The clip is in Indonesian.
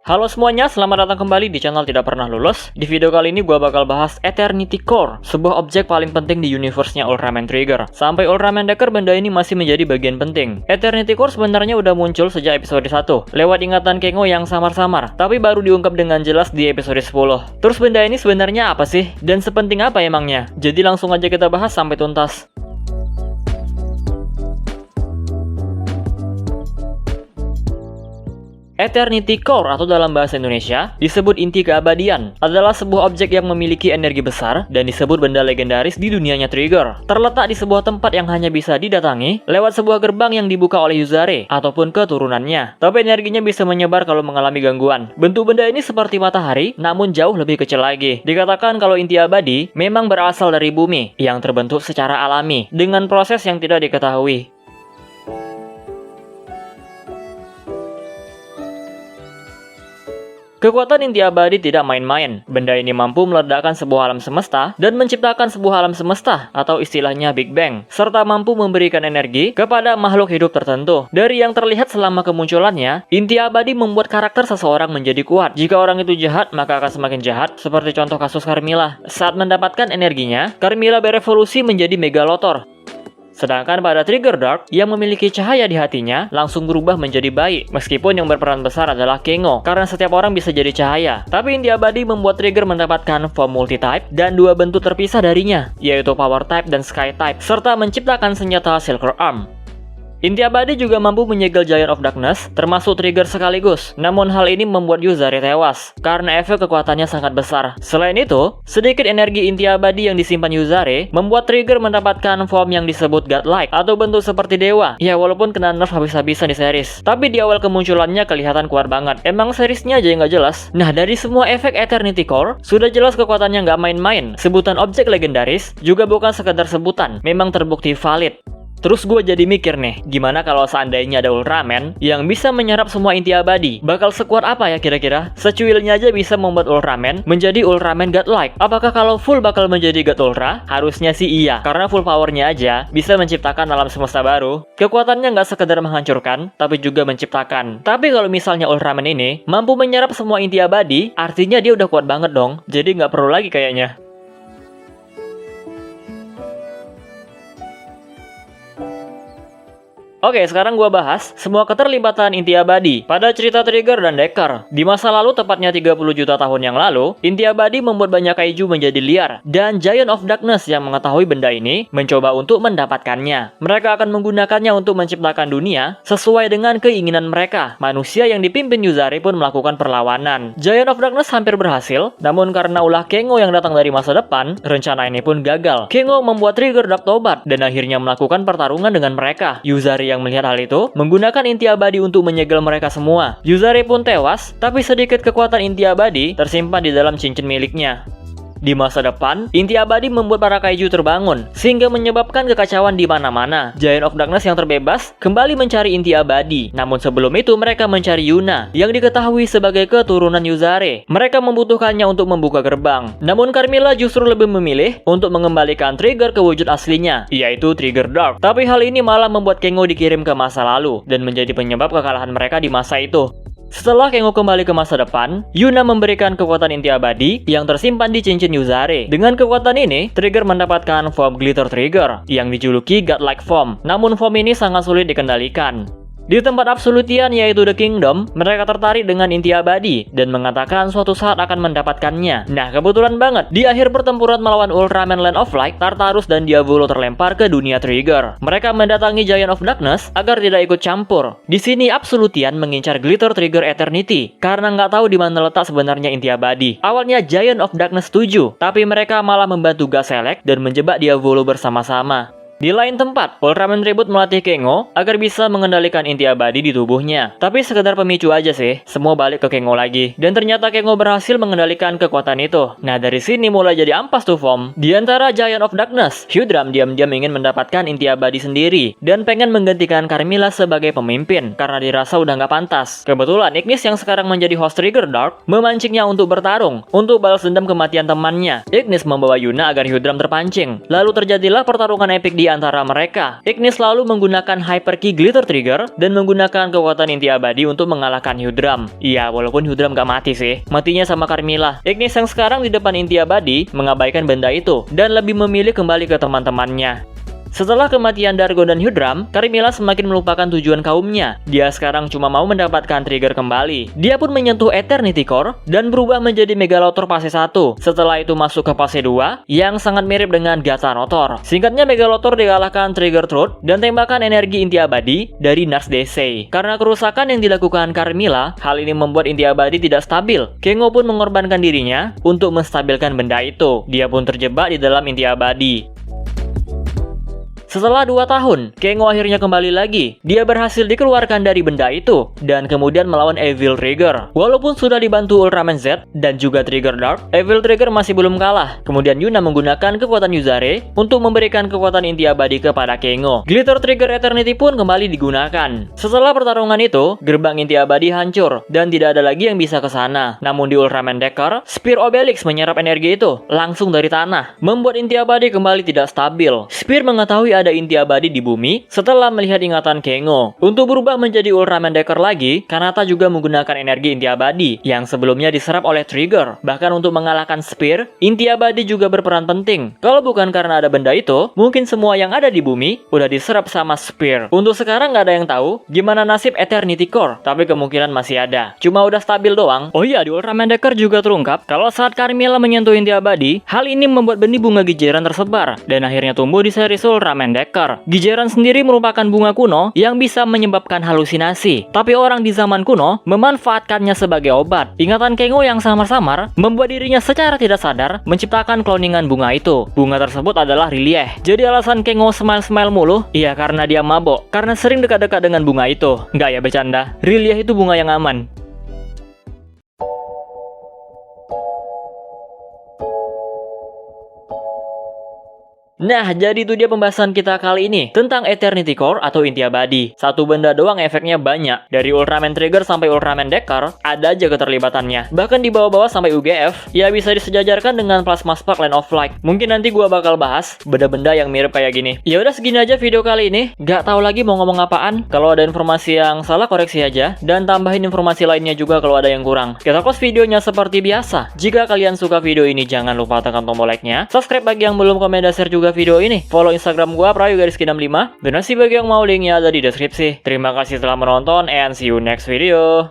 Halo semuanya, selamat datang kembali di channel Tidak Pernah Lulus. Di video kali ini gue bakal bahas Eternity Core, sebuah objek paling penting di universe-nya Ultraman Trigger. Sampai Ultraman Decker, benda ini masih menjadi bagian penting. Eternity Core sebenarnya udah muncul sejak episode 1, lewat ingatan Kengo yang samar-samar, tapi baru diungkap dengan jelas di episode 10. Terus benda ini sebenarnya apa sih? Dan sepenting apa emangnya? Jadi langsung aja kita bahas sampai tuntas. Eternity Core atau dalam bahasa Indonesia disebut inti keabadian adalah sebuah objek yang memiliki energi besar dan disebut benda legendaris di dunianya Trigger. Terletak di sebuah tempat yang hanya bisa didatangi lewat sebuah gerbang yang dibuka oleh Yuzare ataupun keturunannya. Tapi energinya bisa menyebar kalau mengalami gangguan. Bentuk benda ini seperti matahari namun jauh lebih kecil lagi. Dikatakan kalau inti abadi memang berasal dari bumi yang terbentuk secara alami dengan proses yang tidak diketahui. Kekuatan inti abadi tidak main-main. Benda ini mampu meledakkan sebuah alam semesta dan menciptakan sebuah alam semesta atau istilahnya Big Bang, serta mampu memberikan energi kepada makhluk hidup tertentu. Dari yang terlihat selama kemunculannya, inti abadi membuat karakter seseorang menjadi kuat. Jika orang itu jahat, maka akan semakin jahat, seperti contoh kasus Carmilla. Saat mendapatkan energinya, Carmilla berevolusi menjadi Megalothor. Sedangkan pada Trigger Dark, yang memiliki cahaya di hatinya langsung berubah menjadi baik, meskipun yang berperan besar adalah Kengo, karena setiap orang bisa jadi cahaya. Tapi inti abadi membuat Trigger mendapatkan form multi-type dan dua bentuk terpisah darinya, yaitu Power Type dan Sky Type, serta menciptakan senjata Silver Arm. Inti abadi juga mampu menyegel Giant of Darkness, termasuk Trigger sekaligus. Namun hal ini membuat Yuzare tewas, karena efek kekuatannya sangat besar. Selain itu, sedikit energi inti abadi yang disimpan Yuzare membuat Trigger mendapatkan form yang disebut godlike, atau bentuk seperti dewa. Ya, walaupun kena nerf habis-habisan di series, tapi di awal kemunculannya kelihatan kuat banget. Emang seriesnya aja yang nggak jelas. Nah, dari semua efek Eternity Core, sudah jelas kekuatannya nggak main-main. Sebutan objek legendaris juga bukan sekedar sebutan, memang terbukti valid. Terus gue jadi mikir nih, gimana kalau seandainya ada Ultraman yang bisa menyerap semua inti abadi? Bakal sekuat apa ya kira-kira? Secuilnya aja bisa membuat Ultraman menjadi Ultraman godlike. Apakah kalau full bakal menjadi God Ultra? Harusnya sih iya, karena full powernya aja bisa menciptakan alam semesta baru. Kekuatannya nggak sekedar menghancurkan, tapi juga menciptakan. Tapi kalau misalnya Ultraman ini mampu menyerap semua inti abadi, artinya dia udah kuat banget dong. Jadi nggak perlu lagi kayaknya. Oke, sekarang gua bahas semua keterlibatan inti abadi pada cerita Trigger dan Decker. Di masa lalu, tepatnya 30 juta tahun yang lalu, inti abadi membuat banyak kaiju menjadi liar, dan Giant of Darkness yang mengetahui benda ini mencoba untuk mendapatkannya. Mereka akan menggunakannya untuk menciptakan dunia sesuai dengan keinginan mereka. Manusia yang dipimpin Yuzare pun melakukan perlawanan. Giant of Darkness hampir berhasil, namun karena ulah Kengo yang datang dari masa depan, rencana ini pun gagal. Kengo membuat Trigger Dark tobat dan akhirnya melakukan pertarungan dengan mereka. Yuzare yang melihat hal itu menggunakan inti abadi untuk menyegel mereka semua. Yuzare pun tewas, tapi sedikit kekuatan inti abadi tersimpan di dalam cincin miliknya. Di masa depan, inti abadi membuat para kaiju terbangun, sehingga menyebabkan kekacauan di mana-mana. Giant of Darkness yang terbebas kembali mencari inti abadi. Namun sebelum itu mereka mencari Yuna, yang diketahui sebagai keturunan Yuzare. Mereka membutuhkannya untuk membuka gerbang. Namun Carmilla justru lebih memilih untuk mengembalikan Trigger ke wujud aslinya, yaitu Trigger Dark. Tapi hal ini malah membuat Kengo dikirim ke masa lalu, dan menjadi penyebab kekalahan mereka di masa itu. Setelah Kengo kembali ke masa depan, Yuna memberikan kekuatan inti abadi yang tersimpan di cincin Yuzare. Dengan kekuatan ini, Trigger mendapatkan form Glitter Trigger yang dijuluki godlike form. Namun form ini sangat sulit dikendalikan. Di tempat absolutian yaitu The Kingdom, mereka tertarik dengan inti abadi dan mengatakan suatu saat akan mendapatkannya. Nah, kebetulan banget, di akhir pertempuran melawan Ultraman Land of Light, Tartarus dan Diavolo terlempar ke dunia Trigger. Mereka mendatangi Giant of Darkness agar tidak ikut campur. Di sini absolutian mengincar Glitter Trigger Eternity karena nggak tahu di mana letak sebenarnya inti abadi. Awalnya Giant of Darkness setuju, tapi mereka malah membantu Gazelle dan menjebak Diavolo bersama-sama. Di lain tempat, Ultraman Reboot melatih Kengo agar bisa mengendalikan inti abadi di tubuhnya. Tapi sekedar pemicu aja sih, semua balik ke Kengo lagi. Dan ternyata Kengo berhasil mengendalikan kekuatan itu. Nah, dari sini mulai jadi ampas tuh form. Di antara Giant of Darkness, Hyudram diam-diam ingin mendapatkan inti abadi sendiri dan pengen menggantikan Carmilla sebagai pemimpin karena dirasa udah nggak pantas. Kebetulan Ignis yang sekarang menjadi host Trigger Dark memancingnya untuk bertarung, untuk balas dendam kematian temannya. Ignis membawa Yuna agar Hyudram terpancing. Lalu terjadilah pertarungan epik di di antara mereka. Ignis lalu menggunakan Hyper Ki Glitter Trigger dan menggunakan kekuatan inti abadi untuk mengalahkan Hyudram. Iya, walaupun Hyudram gak mati sih. Matinya sama Carmilla. Ignis yang sekarang di depan inti abadi mengabaikan benda itu dan lebih memilih kembali ke teman-temannya. Setelah kematian Dargon dan Hyudram, Carmilla semakin melupakan tujuan kaumnya. Dia sekarang cuma mau mendapatkan trigger kembali. Dia pun menyentuh Eternity Core dan berubah menjadi Megalotor fase 1. Setelah itu masuk ke fase 2 yang sangat mirip dengan Gatanotor. Singkatnya, Megalotor dikalahkan Trigger Truth dan tembakan energi inti abadi dari Nars DC. Karena kerusakan yang dilakukan Carmilla, hal ini membuat inti abadi tidak stabil. Kengo pun mengorbankan dirinya untuk menstabilkan benda itu. Dia pun terjebak di dalam inti abadi. Setelah 2 tahun, Kengo akhirnya kembali lagi. Dia berhasil dikeluarkan dari benda itu dan kemudian melawan Evil Trigger. Walaupun sudah dibantu Ultraman Z dan juga Trigger Dark, Evil Trigger masih belum kalah. Kemudian Yuna menggunakan kekuatan Yuzare untuk memberikan kekuatan inti abadi kepada Kengo. Glitter Trigger Eternity pun kembali digunakan. Setelah pertarungan itu, gerbang inti abadi hancur dan tidak ada lagi yang bisa ke sana. Namun di Ultraman Decker, Spear Obelix menyerap energi itu langsung dari tanah, membuat inti abadi kembali tidak stabil. Spear mengetahui ada inti abadi di bumi setelah melihat ingatan Kengo. Untuk berubah menjadi Ultraman Decker lagi, Kanata juga menggunakan energi inti abadi yang sebelumnya diserap oleh Trigger. Bahkan untuk mengalahkan Spear, inti abadi juga berperan penting. Kalau bukan karena ada benda itu, mungkin semua yang ada di bumi udah diserap sama Spear. Untuk sekarang nggak ada yang tahu gimana nasib Eternity Core, tapi kemungkinan masih ada. Cuma udah stabil doang. Oh iya, di Ultraman Decker juga terungkap kalau saat Carmilla menyentuh inti abadi, hal ini membuat benih bunga Gijeran tersebar dan akhirnya tumbuh di series Ultraman Decker. Gijeran sendiri merupakan bunga kuno yang bisa menyebabkan halusinasi, tapi orang di zaman kuno memanfaatkannya sebagai obat. Ingatan Kengo yang samar-samar membuat dirinya secara tidak sadar menciptakan kloningan bunga itu. Bunga tersebut adalah Rilieh. Jadi alasan Kengo smile-smile mulu, iya karena dia mabok, karena sering dekat-dekat dengan bunga itu. Nggak ya, bercanda. Rilieh itu bunga yang aman. Nah, jadi itu dia pembahasan kita kali ini tentang Eternity Core atau inti abadi. Satu benda doang efeknya banyak. Dari Ultraman Trigger sampai Ultraman Decker, ada aja keterlibatannya. Bahkan di bawah-bawah sampai UGF, ya bisa disejajarkan dengan Plasma Spark Land of Light. Mungkin nanti gua bakal bahas benda-benda yang mirip kayak gini. Ya udah segini aja video kali ini. Gak tahu lagi mau ngomong apaan. Kalau ada informasi yang salah koreksi aja dan tambahin informasi lainnya juga kalau ada yang kurang. Kita close videonya seperti biasa. Jika kalian suka video ini, jangan lupa tekan tombol like-nya. Subscribe bagi yang belum, komen dan share juga video ini. Follow Instagram gua Prayoga65 dan bagi yang mau linknya ada di deskripsi. Terima kasih telah menonton and see you next video.